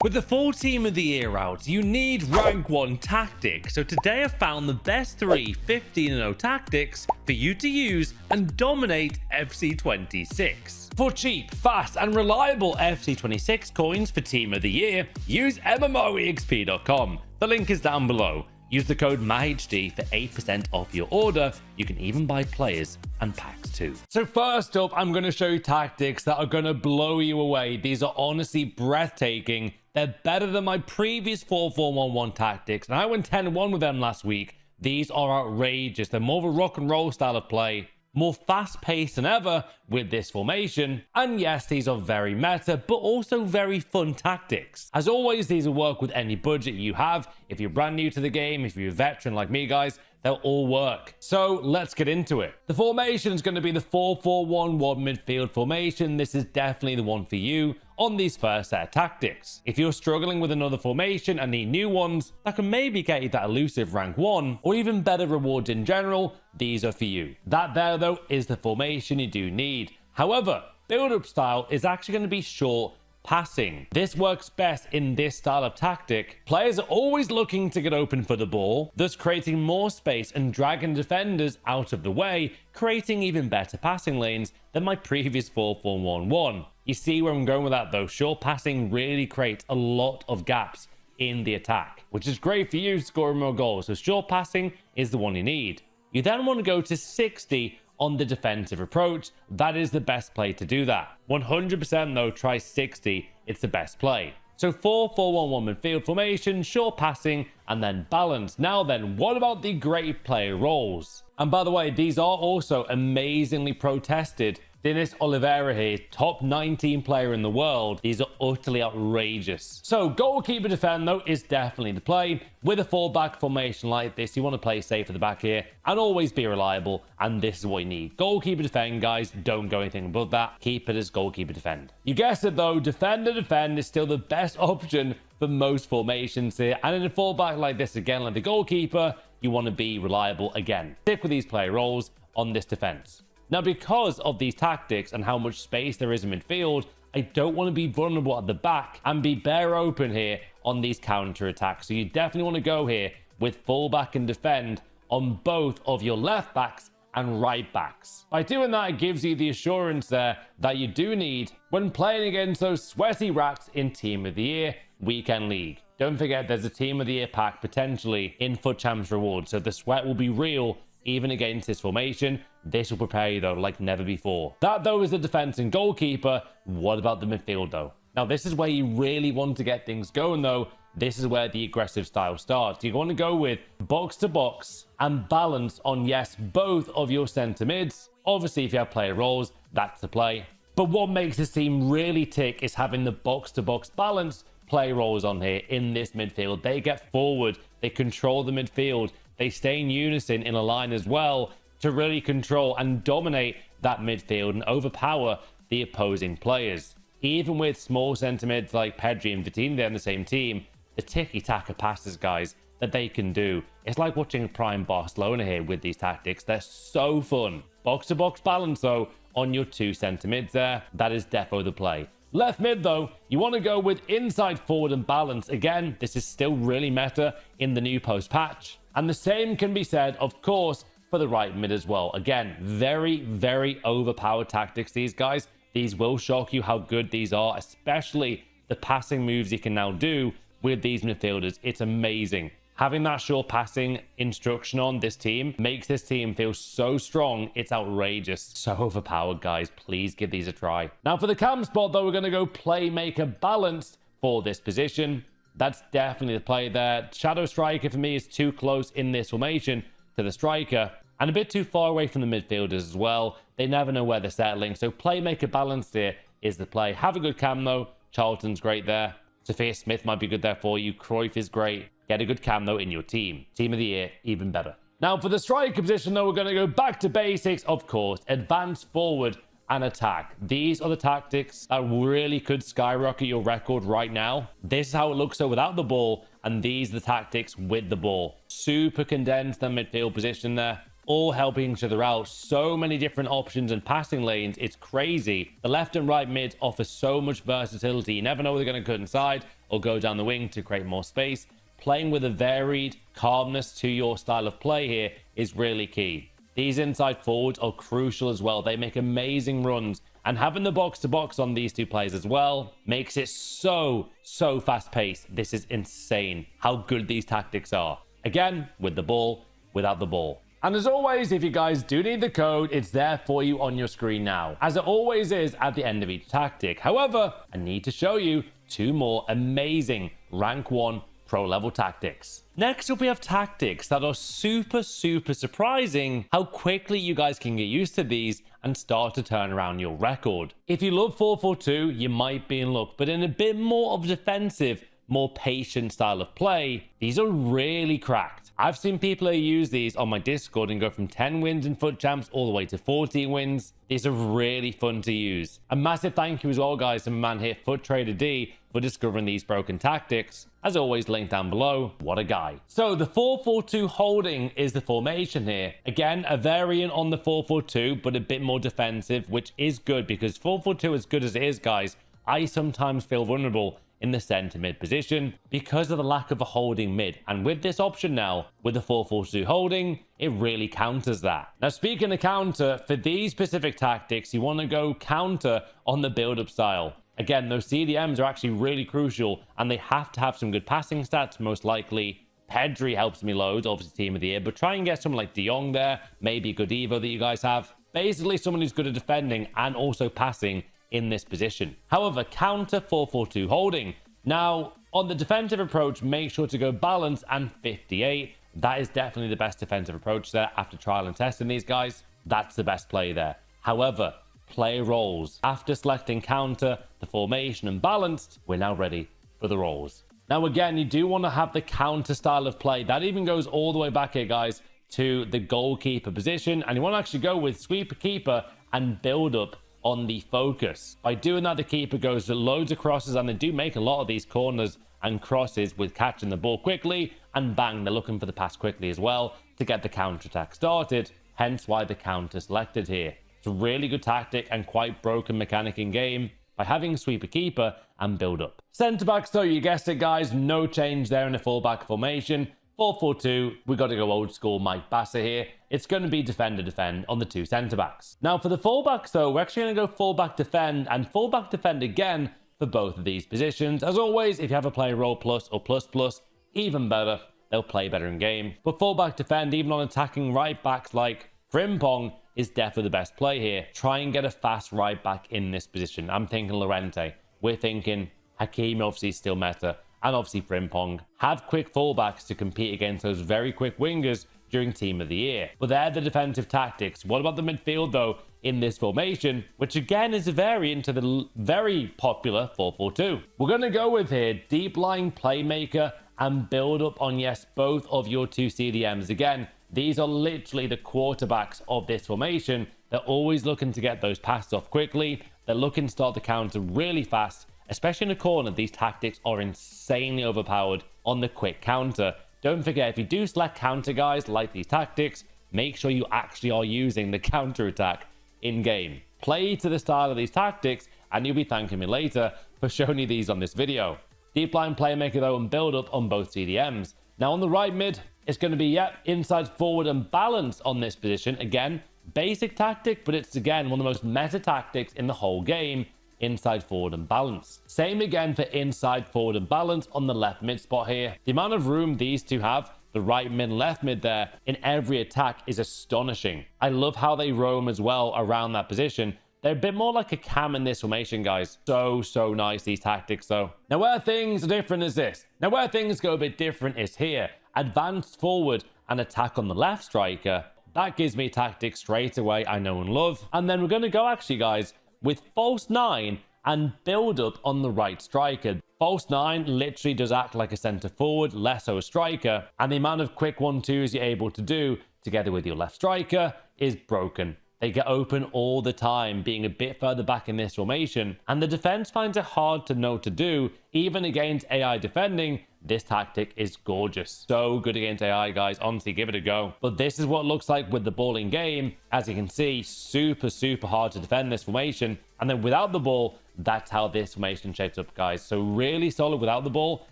With the full team of the year out, you need rank 1 tactics. So today I found the best 3 15-0 tactics for you to use and dominate FC26. For cheap, fast and reliable FC26 coins for team of the year, use MMOEXP.com. The link is down below. Use the code MAHD for 8% off your order. You can even buy players and packs too. So first up, I'm going to show you tactics that are going to blow you away. These are honestly breathtaking. They're better than my previous 4-4-1-1 tactics, and I went 10-1 with them last week. These are outrageous. They're more of a rock and roll style of play, more fast-paced than ever with this formation. And yes, these are very meta, but also very fun tactics. As always, these will work with any budget you have. If you're brand new to the game, if you're a veteran like me, guys, they'll all work. So let's get into it. The formation is going to be the 4-4-1-1 midfield formation. This is definitely the one for you on these first set of tactics. If you're struggling with another formation and need new ones that can maybe get you that elusive rank 1 or even better rewards in general, these are for you. That there though is the formation you do need. However, build-up style is actually going to be short passing. This works best in this style of tactic. Players are always looking to get open for the ball, thus creating more space and dragging defenders out of the way, creating even better passing lanes than my previous 4-4-1-1. You see where I'm going with that though. Short passing really creates a lot of gaps in the attack, which is great for you scoring more goals. So short passing is the one you need. You then want to go to 60 on the defensive approach. That is the best play to do that. 100% though, try 60. It's the best play. So 4-4-1-1 midfield formation, short passing, and then balance. Now then, what about the great player roles? And by the way, these are also amazingly protested. Dennis Oliveira here, top 19 player in the world. These are utterly outrageous. So goalkeeper defend though is definitely the play. With a fullback formation like this, you want to play safe at the back here and always be reliable. And this is what you need. Goalkeeper defend, guys. Don't go anything above that. Keep it as goalkeeper defend. You guessed it though, defender defend is still the best option for most formations here. And in a fullback like this, again, like the goalkeeper, you want to be reliable again. Stick with these player roles on this defense. Now, because of these tactics and how much space there is in midfield, I don't want to be vulnerable at the back and be bare open here on these counter attacks. So you definitely want to go here with fullback and defend on both of your left backs and right backs. By doing that, it gives you the assurance there that you do need when playing against those sweaty rats in Team of the Year Weekend League. Don't forget, there's a Team of the Year pack potentially in FUT Champs rewards, so the sweat will be real even against this formation. This will prepare you though like never before. That though is the defense and goalkeeper. What about the midfield though? Now this is where you really want to get things going though. This is where the aggressive style starts. You want to go with box to box and balance on, yes, both of your center mids. Obviously, if you have player roles, that's the play. But what makes this team really tick is having the box to box balance play roles on here in this midfield. They get forward, they control the midfield, they stay in unison in a line as well to really control and dominate that midfield and overpower the opposing players. Even with small center mids like Pedri and Vitinha, they're on the same team, the tiki-taka passes, guys, that they can do. It's like watching prime Barcelona here with these tactics. They're so fun. Box-to-box balance, though, on your 2 center mids there. That is defo the play. Left mid, though, you want to go with inside forward and balance. Again, this is still really meta in the new post patch. And the same can be said, of course, for the right mid as well. Again, very, very overpowered tactics, these guys. These will shock you how good these are, especially the passing moves you can now do with these midfielders. It's amazing. Having that short passing instruction on this team makes this team feel so strong. It's outrageous. So overpowered, guys. Please give these a try. Now for the cam spot, though, we're going to go playmaker balanced for this position. That's definitely the play there. Shadow striker for me is too close in this formation to the striker and a bit too far away from the midfielders as well. They never know where they're settling. So playmaker balanced here is the play. Have a good cam though. Charlton's great there. Sophia Smith might be good there for you. Cruyff is great. Get a good cam though in your team. Team of the Year, even better. Now for the striker position though, we're going to go back to basics, of course. Advance forward and attack. These are the tactics that really could skyrocket your record right now. This is how it looks though without the ball, and these are the tactics with the ball. Super condensed the midfield position there. all helping each other out. So many different options and passing lanes. It's crazy. The left and right mids offer so much versatility. You never know whether they're going to cut inside or go down the wing to create more space. Playing with a varied calmness to your style of play here is really key. These inside forwards are crucial as well. They make amazing runs, and having the box-to-box on these two players as well makes it so fast-paced. This is insane how good these tactics are. Again, with the ball, without the ball. And as always, if you guys do need the code, it's there for you on your screen now, as it always is at the end of each tactic. However, I need to show you 2 more amazing rank 1 pro level tactics. Next up, we have tactics that are super surprising how quickly you guys can get used to these and start to turn around your record. If you love 4-4-2, you might be in luck, but in a bit more of a defensive, more patient style of play, these are really cracked. I've seen people use these on my Discord and go from 10 wins in FUT Champs all the way to 14 wins. These are really fun to use. A massive thank you as well, guys, to my man here, FUT Trader D, for discovering these broken tactics. As always, linked down below. What a guy. So the 4-4-2 holding is the formation here. Again, a variant on the 4-4-2, but a bit more defensive, which is good because 4-4-2, as good as it is, guys, I sometimes feel vulnerable in the center mid position because of the lack of a holding mid. And with this option now, with the 4-4-2 holding, it really counters that. Now, speaking of counter, for these specific tactics, you want to go counter on the build-up style. Again, those CDMs are actually really crucial, and they have to have some good passing stats, most likely. Pedri helps me loads, obviously team of the year, but try and get someone like De Jong there, maybe a good Evo that you guys have. Basically, someone who's good at defending and also passing in this position. However, counter 4-4-2 holding. Now, on the defensive approach, make sure to go balance and 58. That is definitely the best defensive approach there after trial and testing these guys. That's the best play there. However, play roles. After selecting counter, the formation, and balanced, we're now ready for the roles. Now, again, you do want to have the counter style of play. That even goes all the way back here, guys, to the goalkeeper position. And you want to actually go with sweeper keeper and build up on the focus. By doing that, the keeper goes to loads of crosses, and they do make a lot of these corners and crosses with catching the ball quickly, and bang, they're looking for the pass quickly as well to get the counter-attack started, hence why the counter selected here. It's a really good tactic and quite broken mechanic in game by having sweeper keeper and build up. Centre backs though, you guessed it, guys, no change there in the fullback formation. 4-4-2, we got to go old school Mike Basser here. It's going to be defend on the 2 centre backs. Now for the fullbacks though, we're actually going to go fullback defend and fullback defend again for both of these positions. As always, if you have a player role plus or plus plus, even better, they'll play better in game. But fullback defend, even on attacking right backs like Frimpong, is definitely the best play here. Try and get a fast right back in this position. I'm thinking Llorente. We're thinking Hakimi, obviously still meta, and obviously Frimpong. Have quick fullbacks to compete against those very quick wingers during team of the year. But they're the defensive tactics. What about the midfield though in this formation, which again is a variant to the very popular 4-4-2. We're going to go with here deep lying playmaker and build up on, yes, both of your 2 CDMs. Again, these are literally the quarterbacks of this formation. They're always looking to get those passes off quickly. They're looking to start the counter really fast, especially in a corner. These tactics are insanely overpowered on the quick counter. Don't forget, if you do select counter guys like these tactics, make sure you actually are using the counter attack in game. Play to the style of these tactics and you'll be thanking me later for showing you these on this video. Deep line playmaker though and build up on both CDMs. Now on the right mid, it's going to be, inside forward and balance on this position. Again, basic tactic, but it's again one of the most meta tactics in the whole game. Inside forward and balance. Same again for inside forward and balance on the left mid spot here. The amount of room these two have, the right mid and left mid there, in every attack is astonishing. I love how they roam as well around that position. They're a bit more like a cam in this formation, guys. So nice, these tactics though. Now where things are different is this. Now where things go a bit different is here. Advance forward and attack on the left striker. That gives me tactics straight away I know and love. And then we're going to go actually, guys, with false 9 and build up on the right striker. False 9 literally does act like a center forward, less so a striker, and the amount of quick 1-2s you're able to do together with your left striker is broken. They get open all the time, being a bit further back in this formation, and the defense finds it hard to know what to do. Even against AI defending, this tactic is gorgeous. So good against AI, guys. Honestly, give it a go. But this is what it looks like with the ball in game. As you can see, super hard to defend this formation. And then without the ball, that's how this formation shapes up, guys. So really solid without the ball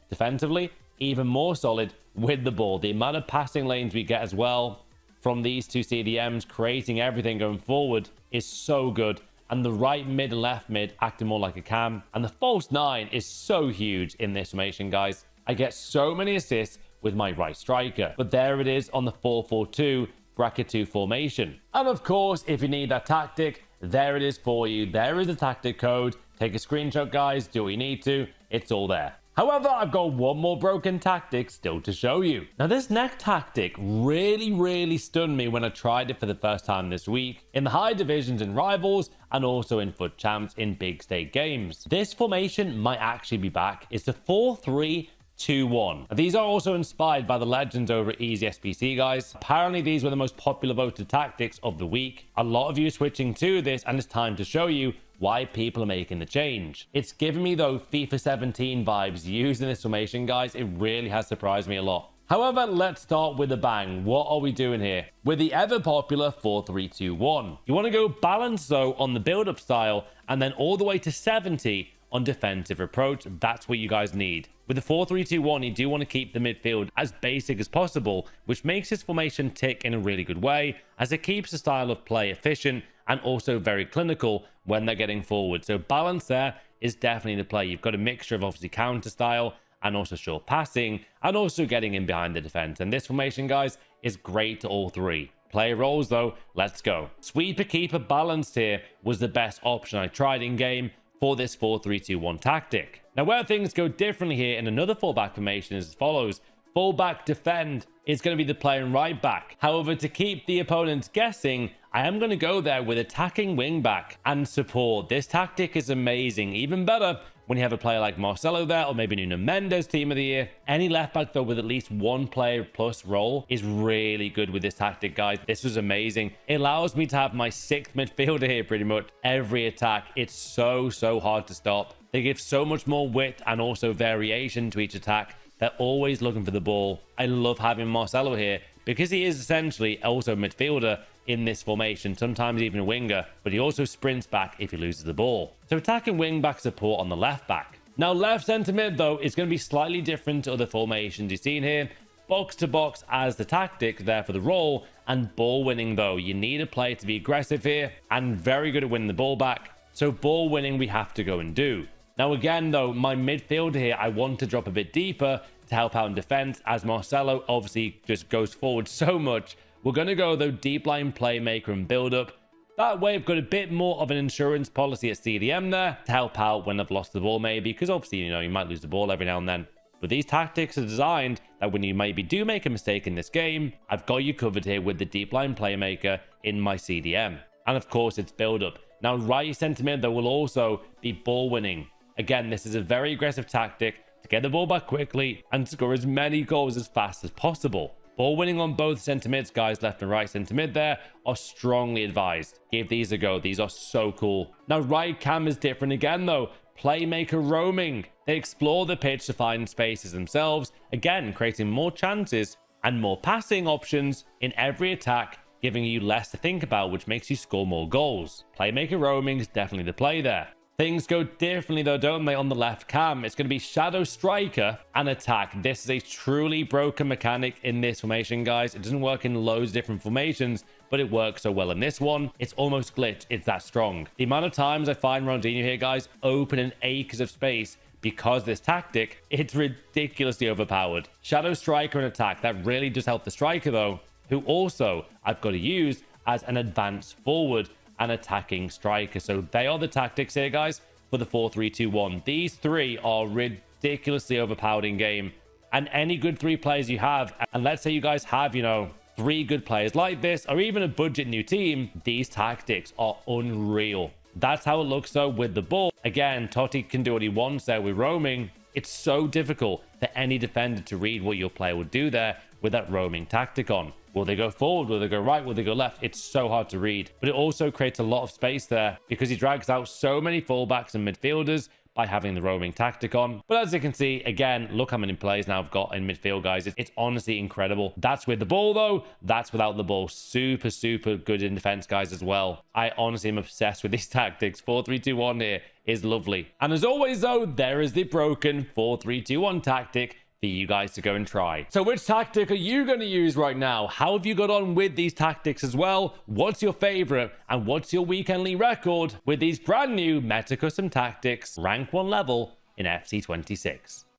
defensively, even more solid with the ball. The amount of passing lanes we get as well from these two CDMs, creating everything going forward, is so good. And the right mid and left mid acting more like a cam. And the false 9 is so huge in this formation, guys. I get so many assists with my right striker. But there it is on the 4-4-2 bracket 2 formation. And of course, if you need that tactic, there it is for you. There is the tactic code. Take a screenshot, guys. Do what you need to. It's all there. However, I've got one more broken tactic still to show you. Now, this next tactic really stunned me when I tried it for the first time this week in the high divisions and rivals, and also in FUT champs in big state games. This formation might actually be back. It's the 4-3-2-1. These are also inspired by the legends over at Easy SPC, guys. Apparently, these were the most popular voted tactics of the week. A lot of you are switching to this, and it's time to show you why people are making the change. It's giving me, though, FIFA 17 vibes using this formation, guys. It really has surprised me a lot. However, let's start with a bang. What are we doing here? With the ever popular 4-3-2-1. You want to go balance, though, on the build-up style, and then all the way to 70 on defensive approach. That's what you guys need. With the 4-3-2-1, you do want to keep the midfield as basic as possible, which makes this formation tick in a really good way, as it keeps the style of play efficient and also very clinical when they're getting forward. So balance there is definitely the play. You've got a mixture of obviously counter style and also short passing and also getting in behind the defense. And this formation, guys, is great to all three. Player roles, though, let's go. Sweeper keeper balanced here was the best option I tried in game for this 4-3-2-1 tactic. Now, where things go differently here in another fullback formation is as follows. Fullback defend is going to be the player in right back. However, to keep the opponents guessing, I am going to go there with attacking wing back and support. This tactic is amazing. Even better when you have a player like Marcelo there, or maybe Nuno Mendes team of the year. Any left back, though, with at least one player plus role is really good with this tactic, guys. This was amazing. It allows me to have my sixth midfielder here pretty much every attack. It's so hard to stop. They give so much more width and also variation to each attack. They're always looking for the ball. I love having Marcelo here because he is essentially also a midfielder in this formation, sometimes even a winger, but he also sprints back if he loses the ball. So attacking wing back support on the left back. Now left centre mid, though, is going to be slightly different to other formations you've seen here. Box to box as the tactic there for the role, and ball winning, though. You need a player to be aggressive here and very good at winning the ball back. So ball winning we have to go and do. Now again, though, my midfield here, I want to drop a bit deeper to help out in defense, as Marcelo obviously just goes forward so much. We're going to go, though, deep line playmaker and build up. That way, I've got a bit more of an insurance policy at CDM there to help out when I've lost the ball, maybe, because obviously, you know, you might lose the ball every now and then. But these tactics are designed that when you maybe do make a mistake in this game, I've got you covered here with the deep line playmaker in my CDM. And of course, it's build up. Now, right centre mid, though, will also be ball winning. Again, this is a very aggressive tactic to get the ball back quickly and score as many goals as fast as possible. Ball winning on both centre mids, guys, left and right centre mid there, are strongly advised. Give these a go. These are so cool. Now, right cam is different again, though. Playmaker roaming. They explore the pitch to find spaces themselves, again, creating more chances and more passing options in every attack, giving you less to think about, which makes you score more goals. Playmaker roaming is definitely the play there. Things go differently, though, don't they, on the left cam? It's going to be Shadow Striker and Attack. This is a truly broken mechanic in this formation, guys. It doesn't work in loads of different formations, but it works so well in this one. It's almost glitch. It's that strong. The amount of times I find Ronaldinho here, guys, opening acres of space because this tactic, it's ridiculously overpowered. Shadow Striker and Attack, that really does help the striker, though, who also I've got to use as an advanced forward and attacking striker. So they are the tactics here, guys, for the 4-3-2-1. These three are ridiculously overpowered in game. And any good three players you have, and let's say you guys have, you know, three good players like this, or even a budget new team, these tactics are unreal. That's how it looks, though, with the ball. Again, Totti can do what he wants there with roaming. It's so difficult for any defender to read what your player would do there with that roaming tactic on. Will they go forward? Will they go right? Will they go left? It's so hard to read. But it also creates a lot of space there because he drags out so many fullbacks and midfielders, by having the roaming tactic on. But as you can see, again, look how many plays now I've got in midfield, guys. It's honestly incredible. That's with the ball, though. That's without the ball. Super, super good in defense, guys, as well. I honestly am obsessed with these tactics. 4-3-2-1 here is lovely. And as always, though, there is the broken 4-3-2-1 tactic for you guys to go and try. So which tactic are you going to use right now? How have you got on with these tactics as well? What's your favorite? And what's your weekend league record with these brand new meta custom tactics rank 1 level in FC26?